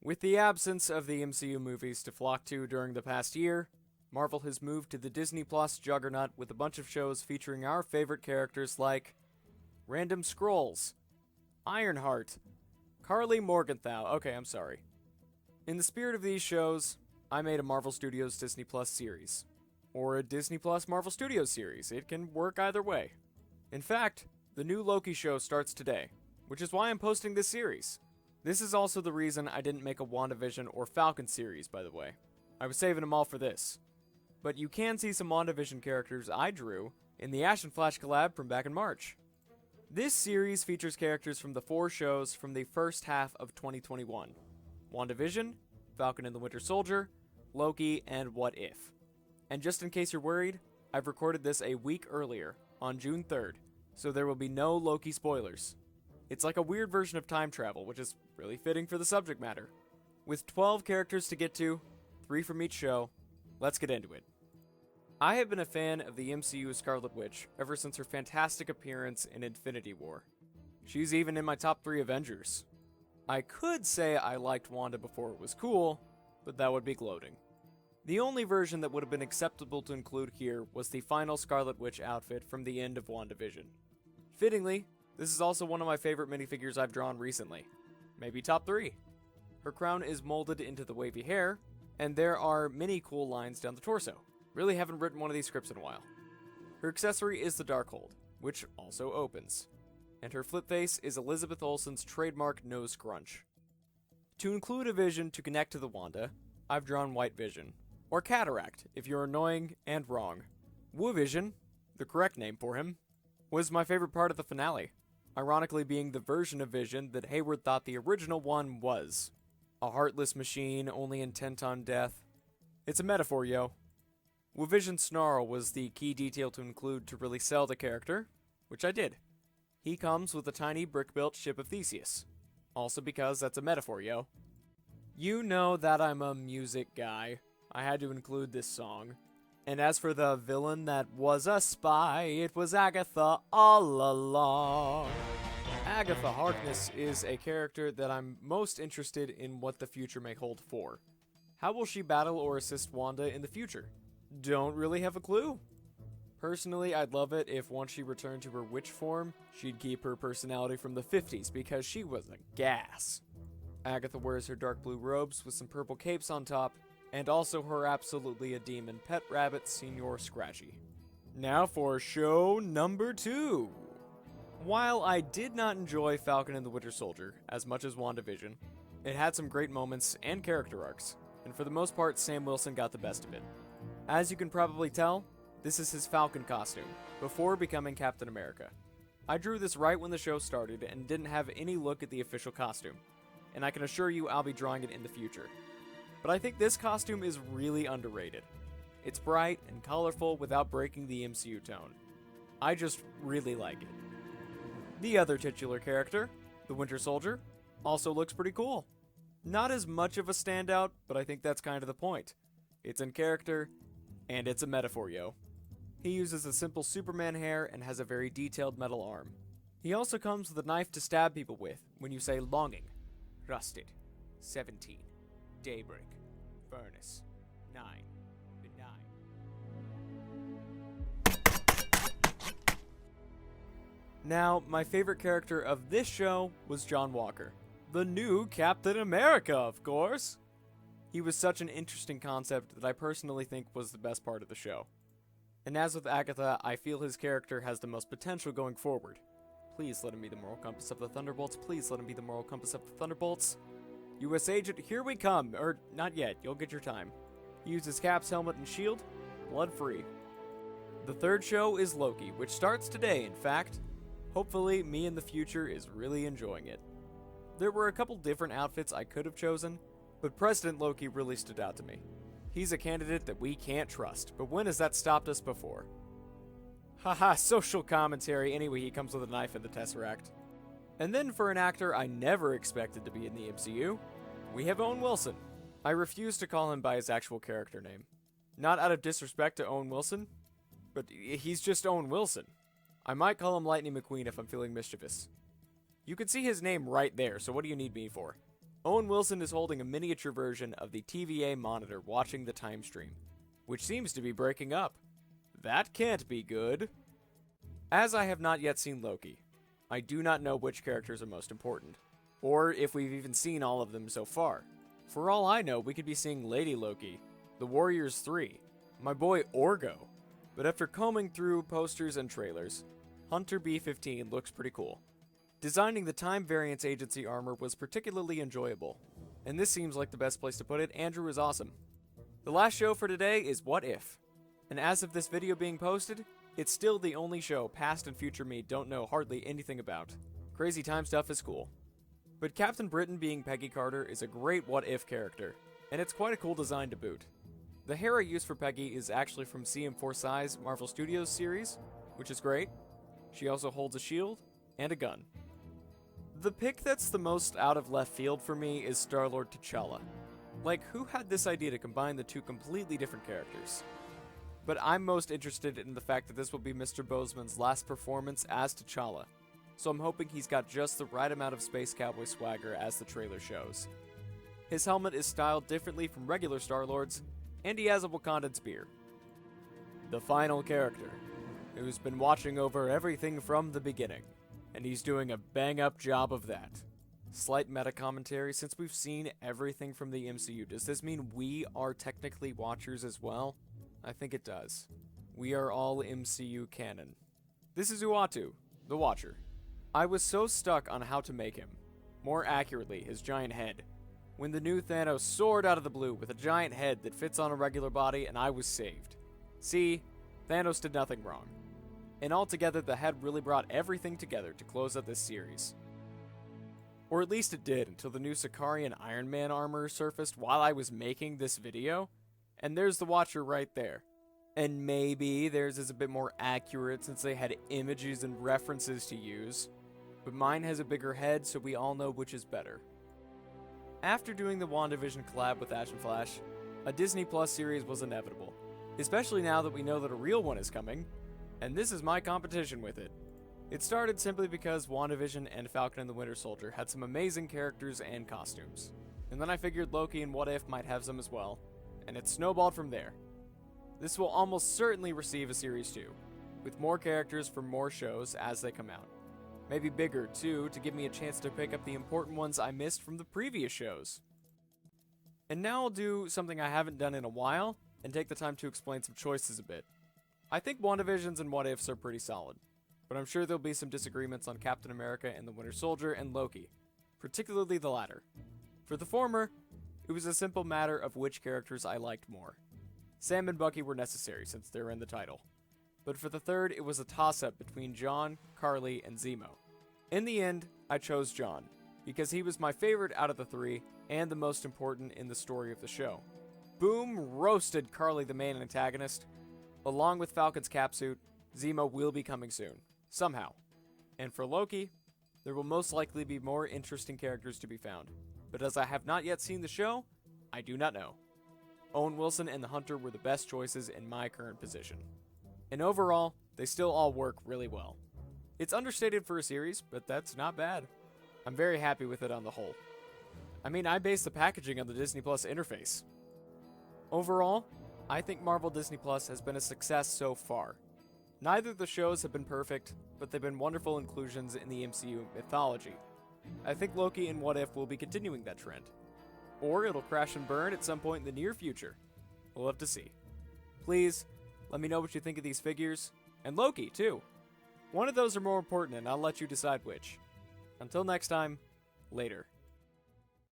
With the absence of the MCU movies to flock to during the past year, Marvel has moved to the Disney Plus juggernaut with a bunch of shows featuring our favorite characters like Random Scrolls, Ironheart, Carly Morgenthau. Okay, I'm sorry. In the spirit of these shows, I made a Marvel Studios Disney Plus series. Or a Disney Plus Marvel Studios series. It can work either way. In fact, the new Loki show starts today, which is why I'm posting this series. This is also the reason I didn't make a WandaVision or Falcon series, by the way. I was saving them all for this. But you can see some WandaVision characters I drew in the Ash and Flash collab from back in March. This series features characters from the 4 shows from the first half of 2021. WandaVision, Falcon and the Winter Soldier, Loki, and What If. And just in case you're worried, I've recorded this a week earlier, on June 3rd, so there will be no Loki spoilers. It's like a weird version of time travel, which is really fitting for the subject matter. With 12 characters to get to, 3 from each show, let's get into it. I have been a fan of the MCU Scarlet Witch ever since her fantastic appearance in Infinity War. She's even in my top 3 Avengers. I could say I liked Wanda before it was cool, but that would be gloating. The only version that would have been acceptable to include here was the final Scarlet Witch outfit from the end of WandaVision. Fittingly, this is also one of my favorite minifigures I've drawn recently. Maybe top 3. Her crown is molded into the wavy hair, and there are many cool lines down the torso. Really haven't written one of these scripts in a while. Her accessory is the Darkhold, which also opens. And her flip face is Elizabeth Olsen's trademark nose scrunch. To include a vision to connect to the Wanda, I've drawn White Vision, or Cataract if you're annoying and wrong. WooVision, the correct name for him, was my favorite part of the finale, ironically being the version of Vision that Hayward thought the original one was. A heartless machine only intent on death. It's a metaphor, yo. WooVision's snarl was the key detail to include to really sell the character, which I did. He comes with a tiny brick-built ship of Theseus. Also because that's a metaphor, yo. You know that I'm a music guy. I had to include this song. And as for the villain that was a spy, it was Agatha all along. Agatha Harkness is a character that I'm most interested in what the future may hold for. How will she battle or assist Wanda in the future? Don't really have a clue. Personally, I'd love it if once she returned to her witch form, she'd keep her personality from the 50s because she was a gas. Agatha wears her dark blue robes with some purple capes on top, and also her absolutely a demon pet rabbit, Senor Scratchy. Now for show number 2. While I did not enjoy Falcon and the Winter Soldier as much as WandaVision, it had some great moments and character arcs, and for the most part, Sam Wilson got the best of it. As you can probably tell, this is his Falcon costume, before becoming Captain America. I drew this right when the show started and didn't have any look at the official costume, and I can assure you I'll be drawing it in the future. But I think this costume is really underrated. It's bright and colorful without breaking the MCU tone. I just really like it. The other titular character, the Winter Soldier, also looks pretty cool. Not as much of a standout, but I think that's kind of the point. It's in character, and it's a metaphor, yo. He uses a simple Superman hair and has a very detailed metal arm. He also comes with a knife to stab people with when you say longing, rusted, 17, daybreak, furnace, 9, benign. Now, my favorite character of this show was John Walker. The new Captain America, of course! He was such an interesting concept that I personally think was the best part of the show. And as with Agatha, I feel his character has the most potential going forward. Please let him be the moral compass of the Thunderbolts. Please let him be the moral compass of the Thunderbolts. U.S. Agent, here we come. Or, not yet. You'll get your time. He uses Cap's helmet and shield. Blood-free. The third show is Loki, which starts today, in fact. Hopefully, me in the future is really enjoying it. There were a couple different outfits I could have chosen, but President Loki really stood out to me. He's a candidate that we can't trust, but when has that stopped us before? Haha, social commentary. Anyway, he comes with a knife in the Tesseract. And then for an actor I never expected to be in the MCU, we have Owen Wilson. I refuse to call him by his actual character name. Not out of disrespect to Owen Wilson, but he's just Owen Wilson. I might call him Lightning McQueen if I'm feeling mischievous. You can see his name right there, so what do you need me for? Owen Wilson is holding a miniature version of the TVA monitor watching the time stream, which seems to be breaking up. That can't be good. As I have not yet seen Loki, I do not know which characters are most important, or if we've even seen all of them so far. For all I know, we could be seeing Lady Loki, the Warriors 3, my boy Orgo. But after combing through posters and trailers, Hunter B-15 looks pretty cool. Designing the Time Variance Agency armor was particularly enjoyable, and this seems like the best place to put it. Andrew is awesome. The last show for today is What If, and as of this video being posted, it's still the only show past and future me don't know hardly anything about. Crazy time stuff is cool. But Captain Britain being Peggy Carter is a great What If character, and it's quite a cool design to boot. The hair I used for Peggy is actually from CM4Sai's Marvel Studios series, which is great. She also holds a shield and a gun. The pick that's the most out of left field for me is Star-Lord T'Challa. Like, who had this idea to combine the two completely different characters? But I'm most interested in the fact that this will be Mr. Boseman's last performance as T'Challa, so I'm hoping he's got just the right amount of Space Cowboy swagger as the trailer shows. His helmet is styled differently from regular Star-Lord's, and he has a Wakandan spear. The final character, who's been watching over everything from the beginning, and he's doing a bang-up job of that. Slight meta-commentary, since we've seen everything from the MCU, does this mean we are technically watchers as well? I think it does. We are all MCU canon. This is Uatu, the Watcher. I was so stuck on how to make him, more accurately, his giant head, when the new Thanos soared out of the blue with a giant head that fits on a regular body, and I was saved. See, Thanos did nothing wrong. And altogether, the head really brought everything together to close out this series. Or at least it did, until the new Sicarian Iron Man armor surfaced while I was making this video, and there's the Watcher right there. And maybe theirs is a bit more accurate since they had images and references to use, but mine has a bigger head, so we all know which is better. After doing the WandaVision collab with Ash and Flash, a Disney Plus series was inevitable, especially now that we know that a real one is coming, and this is my competition with it. It started simply because WandaVision and Falcon and the Winter Soldier had some amazing characters and costumes, and then I figured Loki and What If might have some as well, and it snowballed from there. This will almost certainly receive a Series 2, with more characters from more shows as they come out. Maybe bigger, too, to give me a chance to pick up the important ones I missed from the previous shows. And now I'll do something I haven't done in a while, and take the time to explain some choices a bit. I think WandaVisions and What Ifs are pretty solid, but I'm sure there'll be some disagreements on Captain America and the Winter Soldier and Loki, particularly the latter. For the former, it was a simple matter of which characters I liked more. Sam and Bucky were necessary since they're in the title. But for the third, it was a toss-up between John, Carly, and Zemo. In the end, I chose John, because he was my favorite out of the three, and the most important in the story of the show. Boom roasted Carly, the main antagonist. Along with Falcon's capsuit, Zemo will be coming soon, somehow. And for Loki, there will most likely be more interesting characters to be found. But as I have not yet seen the show, I do not know. Owen Wilson and the Hunter were the best choices in my current position. And overall, they still all work really well. It's understated for a series, but that's not bad. I'm very happy with it on the whole. I mean, I based the packaging on the Disney Plus interface. Overall, I think Marvel Disney Plus has been a success so far. Neither of the shows have been perfect, but they've been wonderful inclusions in the MCU mythology. I think Loki and What If will be continuing that trend. Or it'll crash and burn at some point in the near future. We'll have to see. Please, let me know what you think of these figures, and Loki, too. One of those are more important, and I'll let you decide which. Until next time, later.